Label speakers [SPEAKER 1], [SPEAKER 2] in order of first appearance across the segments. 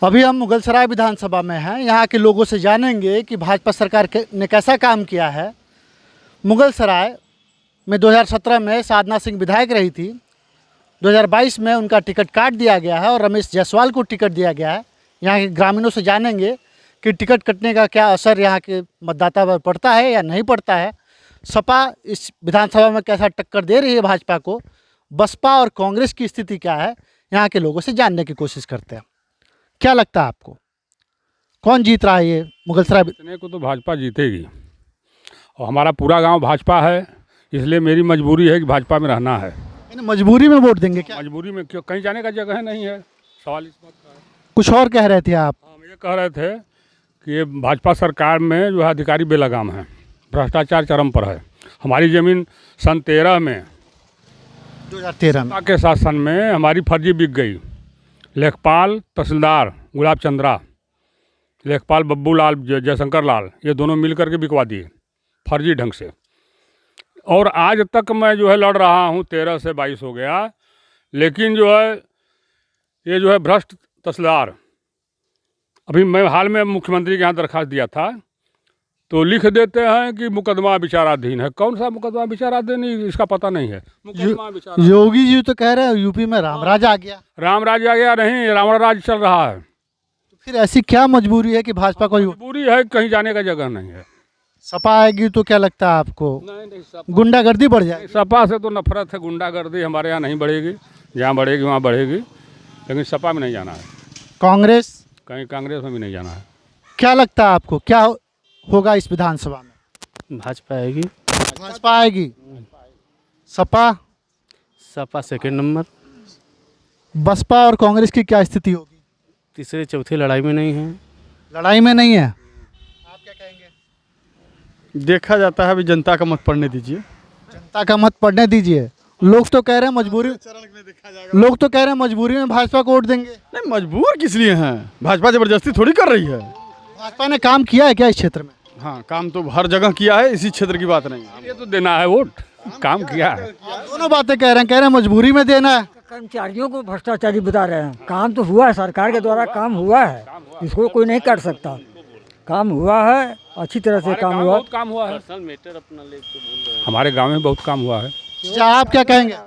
[SPEAKER 1] अभी हम मुगलसराय विधानसभा में हैं। यहाँ के लोगों से जानेंगे कि भाजपा सरकार ने कैसा काम किया है। मुगलसराय में 2017 में साधना सिंह विधायक रही थी। 2022 में उनका टिकट काट दिया गया है और रमेश जायसवाल को टिकट दिया गया है। यहाँ के ग्रामीणों से जानेंगे कि टिकट कटने का क्या असर यहाँ के मतदाता पर पड़ता है या नहीं पड़ता है। सपा इस विधानसभा में कैसा टक्कर दे रही है भाजपा को। बसपा और कांग्रेस की स्थिति क्या है, यहाँ के लोगों से जानने की कोशिश करते हैं। क्या लगता है आपको, कौन जीत रहा है ये मुगलसराय?
[SPEAKER 2] जीतने को तो भाजपा जीतेगी और हमारा पूरा गांव भाजपा है, इसलिए मेरी मजबूरी है कि भाजपा में रहना है।
[SPEAKER 1] मजबूरी में वोट देंगे क्या?
[SPEAKER 2] मजबूरी में क्यों, कहीं जाने का जगह नहीं है। सवाल इस बात का है।
[SPEAKER 1] कुछ और कह रहे थे आप?
[SPEAKER 2] हम ये कह रहे थे कि ये भाजपा सरकार में जो है अधिकारी बेलगाम है, भ्रष्टाचार चरम पर है। हमारी ज़मीन सन
[SPEAKER 1] 2013
[SPEAKER 2] के शासन में हमारी फर्जी बिक गई। लेखपाल तहसीलदार गुलाब चंद्रा, लेखपाल बब्बू लाल जयशंकर लाल, ये दोनों मिल करके बिकवा दिए फर्जी ढंग से। और आज तक मैं जो है लड़ रहा हूँ, 13 से 22 हो गया, लेकिन जो है ये जो है भ्रष्ट तहसीलदार, अभी मैं हाल में मुख्यमंत्री के यहाँ दरखास्त दिया था तो लिख देते हैं कि मुकदमा विचाराधीन है। कौन सा मुकदमा विचाराधीन, इसका पता नहीं है।
[SPEAKER 1] योगी जी तो कह रहे हैं यूपी में रामराज आ गया।
[SPEAKER 2] रामराज आ गया नहीं, रावणराज चल रहा है।
[SPEAKER 1] तो फिर ऐसी क्या मजबूरी है कि भाजपा को?
[SPEAKER 2] मजबूरी है, कहीं जाने का जगह नहीं है।
[SPEAKER 1] सपा आएगी तो क्या लगता है आपको?
[SPEAKER 2] नहीं,
[SPEAKER 1] गुंडागर्दी बढ़ जाएगी?
[SPEAKER 2] सपा से तो नफरत है, गुंडागर्दी हमारे यहाँ नहीं बढ़ेगी। जहाँ बढ़ेगी वहाँ बढ़ेगी, लेकिन सपा में नहीं जाना है।
[SPEAKER 1] कांग्रेस?
[SPEAKER 2] कहीं कांग्रेस में भी नहीं जाना है।
[SPEAKER 1] क्या लगता है आपको, क्या होगा इस विधानसभा में?
[SPEAKER 3] भाजपा आएगी।
[SPEAKER 1] भाजपा आएगी। सपा?
[SPEAKER 3] Sapa second number.
[SPEAKER 1] बसपा और कांग्रेस की क्या स्थिति होगी?
[SPEAKER 3] तीसरे चौथे लड़ाई में नहीं है।
[SPEAKER 1] लड़ाई में नहीं है। आप क्या कहेंगे?
[SPEAKER 4] देखा जाता है, अभी जनता का मत पड़ने दीजिए।
[SPEAKER 1] जनता का मत पड़ने दीजिए। लोग तो कह रहे हैं मजबूरी, लोग तो कह रहे हैं मजबूरी में भाजपा को वोट देंगे।
[SPEAKER 4] नहीं, मजबूर किस लिए हैं? भाजपा जबरदस्ती थोड़ी कर रही है।
[SPEAKER 1] भाजपा ने काम किया है क्या इस क्षेत्र में?
[SPEAKER 4] हाँ, काम तो हर जगह किया है, इसी क्षेत्र की बात नहीं है।
[SPEAKER 2] ये तो देना है वोट, काम किया है।
[SPEAKER 1] दोनों बातें कह रहे हैं मजबूरी में देना है।
[SPEAKER 5] कर्मचारियों को भ्रष्टाचारी बता रहे हैं। काम तो हुआ है, सरकार के द्वारा काम हुआ है, इसको कोई नहीं कर सकता। काम हुआ है, अच्छी तरह से काम हुआ।
[SPEAKER 2] बहुत काम हुआ है, हमारे गांव में बहुत काम हुआ है।
[SPEAKER 1] अच्छा, आप क्या कहेंगे?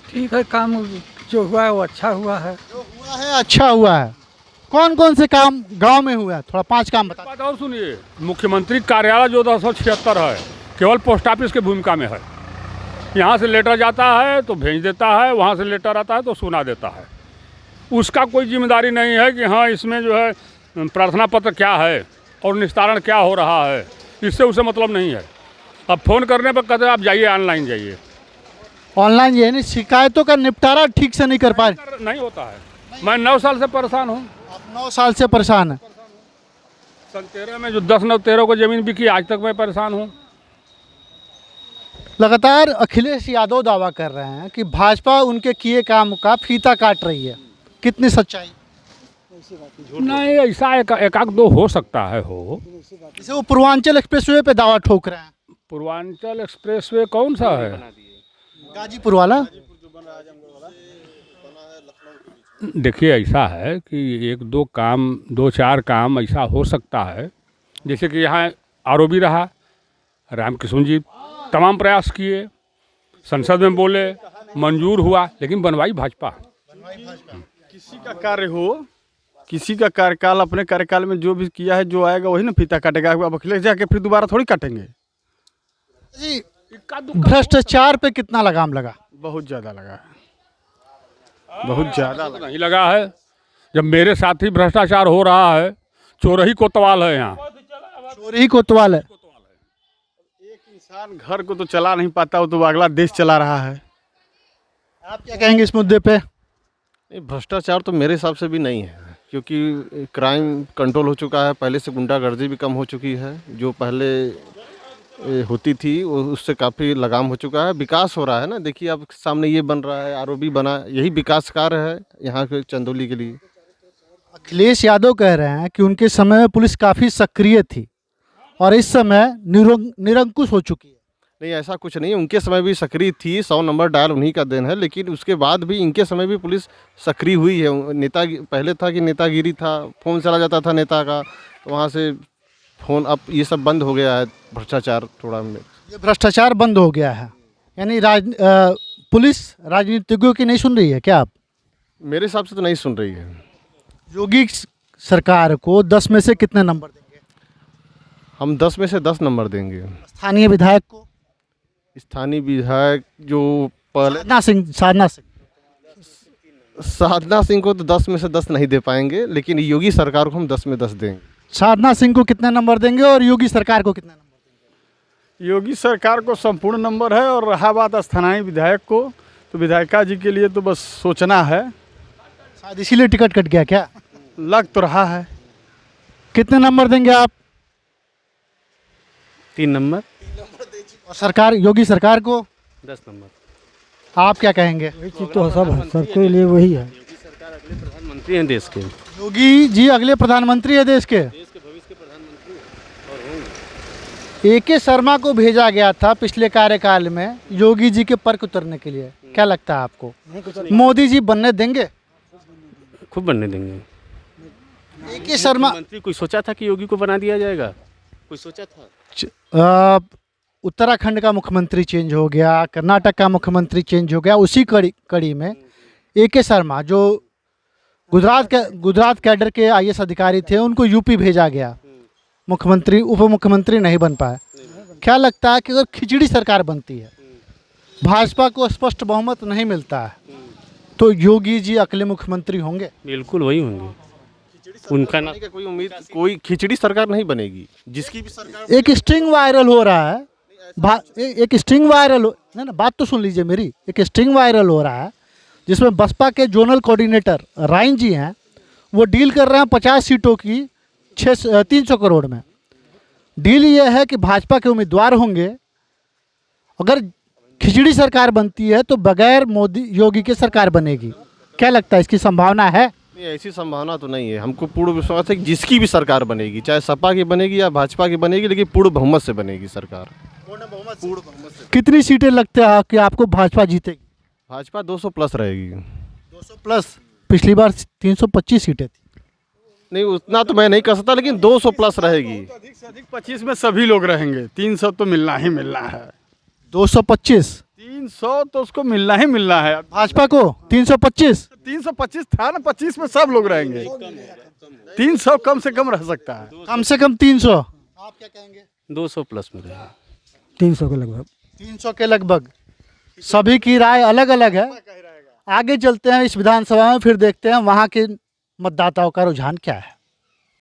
[SPEAKER 5] ठीक है, काम जो हुआ है वो अच्छा हुआ है।
[SPEAKER 1] जो हुआ है अच्छा हुआ है। कौन कौन से काम गांव में हुआ है, थोड़ा 5 काम बता।
[SPEAKER 2] बात और सुनिए, मुख्यमंत्री कार्यालय जो 276 है, केवल पोस्ट ऑफिस की भूमिका में है। यहाँ से लेटर जाता है तो भेज देता है, वहाँ से लेटर आता है तो सुना देता है। उसका कोई जिम्मेदारी नहीं है कि हाँ इसमें जो है प्रार्थना पत्र क्या है और निस्तारण क्या हो रहा है, इससे उसे मतलब नहीं है। अब फ़ोन करने पर कहते हैं आप जाइए, ऑनलाइन जाइए।
[SPEAKER 1] ऑनलाइन ये नहीं, शिकायतों का निपटारा ठीक से नहीं कर पाए।
[SPEAKER 2] नहीं होता है। मैं 9 साल से परेशान हूँ।
[SPEAKER 1] आप 9 साल से परेशान है।
[SPEAKER 2] सन 13 में जो 10/9/13 को ज़मीन बिकी, आज तक मैं परेशान हूँ।
[SPEAKER 1] लगातार अखिलेश यादव दावा कर रहे हैं कि भाजपा उनके किए काम का फीता काट रही है। कितनी सच्चाई?
[SPEAKER 2] नहीं, ऐसा एकाक दो हो सकता है हो।
[SPEAKER 1] जैसे वो पूर्वांचल एक्सप्रेसवे पे दावा ठोक रहे हैं।
[SPEAKER 2] पूर्वांचल एक्सप्रेसवे कौन सा है?
[SPEAKER 1] गाजीपुर वाला।
[SPEAKER 2] देखिए, ऐसा है कि 2-4 काम ऐसा हो सकता है। जैसे कि यहाँ आरओबी रहा, रामकिशन जी तमाम प्रयास किए, संसद में बोले, मंजूर हुआ, लेकिन बनवाई भाजपा।
[SPEAKER 4] किसी का कार्य हो, किसी का कार्यकाल, अपने कार्यकाल में जो भी किया है, जो आएगा वही ना फीता काटेगा। अब अखिलेश जाके फिर दोबारा थोड़ी काटेंगे।
[SPEAKER 1] जी, भ्रष्टाचार पे कितना लगाम लगा?
[SPEAKER 4] बहुत ज़्यादा लगा है, बहुत ज़्यादा लगा।
[SPEAKER 2] नहीं लगा है। जब मेरे साथ ही भ्रष्टाचार हो रहा है, चोरही कोतवाल है यहाँ।
[SPEAKER 1] चोरी कोतवाल है।
[SPEAKER 4] एक इंसान घर को तो चला नहीं पाता, वो तो अगला देश चला रहा है।
[SPEAKER 1] आप क्या कहेंगे इस मुद्दे पे?
[SPEAKER 6] भ्रष्टाचार तो मेरे हिसाब से भी नहीं है, क्योंकि क्राइम कंट्रोल हो चुका है। पहले से गुंडागर्दी भी कम हो चुकी है। जो पहले होती थी वो उससे काफ़ी लगाम हो चुका है। विकास हो रहा है ना, देखिए आप सामने ये बन रहा है, आरओबी बना, यही विकास कार्य है यहाँ के चंदौली के लिए।
[SPEAKER 1] अखिलेश यादव कह रहे हैं कि उनके समय में पुलिस काफ़ी सक्रिय थी और इस समय निरंकुश हो चुकी है।
[SPEAKER 6] नहीं, ऐसा कुछ नहीं है। उनके समय भी सक्रिय थी, 100 नंबर डायल उन्हीं का देन है, लेकिन उसके बाद भी इनके समय भी पुलिस सक्रिय हुई है। नेता पहले था कि नेतागिरी था, फ़ोन चला जाता था नेता का, तो वहाँ से फ़ोन, अब ये सब बंद हो गया है, भ्रष्टाचार थोड़ा में।
[SPEAKER 1] ये भ्रष्टाचार बंद हो गया है, यानी पुलिस राजनीतिज्ञों की नहीं सुन रही है क्या आप?
[SPEAKER 6] मेरे हिसाब से तो नहीं सुन रही है।
[SPEAKER 1] योगी सरकार को 10 में से कितने नंबर देंगे?
[SPEAKER 6] हम 10 में से 10 नंबर देंगे।
[SPEAKER 1] स्थानीय विधायक को?
[SPEAKER 6] स्थानीय विधायक जो पहले
[SPEAKER 1] साधना सिंह
[SPEAKER 6] साधना सिंह को तो 10 में से 10 नहीं दे पाएंगे, लेकिन योगी सरकार को हम 10 में 10 देंगे।
[SPEAKER 1] साधना सिंह को कितने नंबर देंगे और योगी सरकार को कितने नंबर?
[SPEAKER 4] योगी सरकार को संपूर्ण नंबर है, और रहा बात स्थानीय विधायक को, तो विधायिका जी के लिए तो बस सोचना है।
[SPEAKER 1] शायद इसीलिए टिकट कट गया क्या?
[SPEAKER 4] लग तो रहा है।
[SPEAKER 1] कितने नंबर देंगे आप?
[SPEAKER 3] 3 नंबर।
[SPEAKER 1] और सरकार, योगी सरकार को
[SPEAKER 3] 10 नंबर।
[SPEAKER 1] आप क्या कहेंगे?
[SPEAKER 5] वही चीज़ तो सब है, सबके लिए वही है।
[SPEAKER 3] प्रधानमंत्री हैं देश के।
[SPEAKER 1] योगी जी अगले प्रधानमंत्री है देश के। AK शर्मा को भेजा गया था पिछले कार्यकाल में योगी जी के पर्क उतरने के लिए, क्या लगता है आपको मोदी जी बनने देंगे?
[SPEAKER 3] खूब बनने देंगे।
[SPEAKER 1] AK शर्मा
[SPEAKER 3] मंत्री कोई सोचा था कि योगी को बना दिया जाएगा? कोई सोचा था?
[SPEAKER 1] उत्तराखंड का मुख्यमंत्री चेंज हो गया, कर्नाटक का मुख्यमंत्री चेंज हो गया, उसी कड़ी में AK शर्मा जो गुजरात कैडर के IAS अधिकारी थे, उनको यूपी भेजा गया, मुख्यमंत्री उप मुख्यमंत्री नहीं बन पाए। क्या लगता है कि अगर खिचड़ी सरकार बनती है, भाजपा को स्पष्ट बहुमत नहीं मिलता है, तो योगी जी अगले मुख्यमंत्री होंगे?
[SPEAKER 3] बिल्कुल वही होंगे। उनका ना
[SPEAKER 6] कोई उम्मीद, कोई खिचड़ी सरकार नहीं बनेगी। जिसकी भी सरकार,
[SPEAKER 1] एक स्ट्रिंग वायरल हो रहा है, एक स्ट्रिंग वायरल हो, ना बात तो सुन लीजिए मेरी। एक स्ट्रिंग वायरल हो रहा है जिसमें बसपा के जोनल कोऑर्डिनेटर राइन जी हैं, वो डील कर रहे हैं 50 सीटों की 300 करोड़ में। डील ये है कि भाजपा के उम्मीदवार होंगे, अगर खिचड़ी सरकार बनती है तो बगैर मोदी योगी के सरकार बनेगी। क्या लगता है, इसकी संभावना है?
[SPEAKER 6] नहीं, ऐसी संभावना तो नहीं है। हमको पूर्ण विश्वास है कि जिसकी भी सरकार बनेगी, चाहे सपा की बनेगी या भाजपा की बनेगी, लेकिन पूर्ण बहुमत से बनेगी सरकार। पूर्ण बहुमत से।
[SPEAKER 1] कितनी सीटें लगते हैं कि आपको भाजपा जीतेगी?
[SPEAKER 6] भाजपा 200 प्लस रहेगी।
[SPEAKER 1] 200 प्लस? पिछली बार 325 सीटें थी।
[SPEAKER 6] नहीं, उतना तो मैं नहीं कह सकता, लेकिन 200 प्लस रहेगी।
[SPEAKER 4] अधिक से अधिक 25 में सभी लोग रहेंगे। 300 तो मिलना ही मिलना है।
[SPEAKER 1] 225?
[SPEAKER 4] 300 तो उसको मिलना ही मिलना है।
[SPEAKER 1] भाजपा को 325?
[SPEAKER 4] 325 था ना, 25 में सब लोग रहेंगे। 300 कम से कम रह सकता है।
[SPEAKER 1] कम से कम 300। आप क्या कहेंगे?
[SPEAKER 3] 200 प्लस में रहेगा।
[SPEAKER 5] 300 के लगभग।
[SPEAKER 1] 300 के लगभग। सभी की राय अलग अलग है। आगे चलते हैं इस विधानसभा में, फिर देखते हैं वहाँ के मतदाताओं का रुझान क्या है।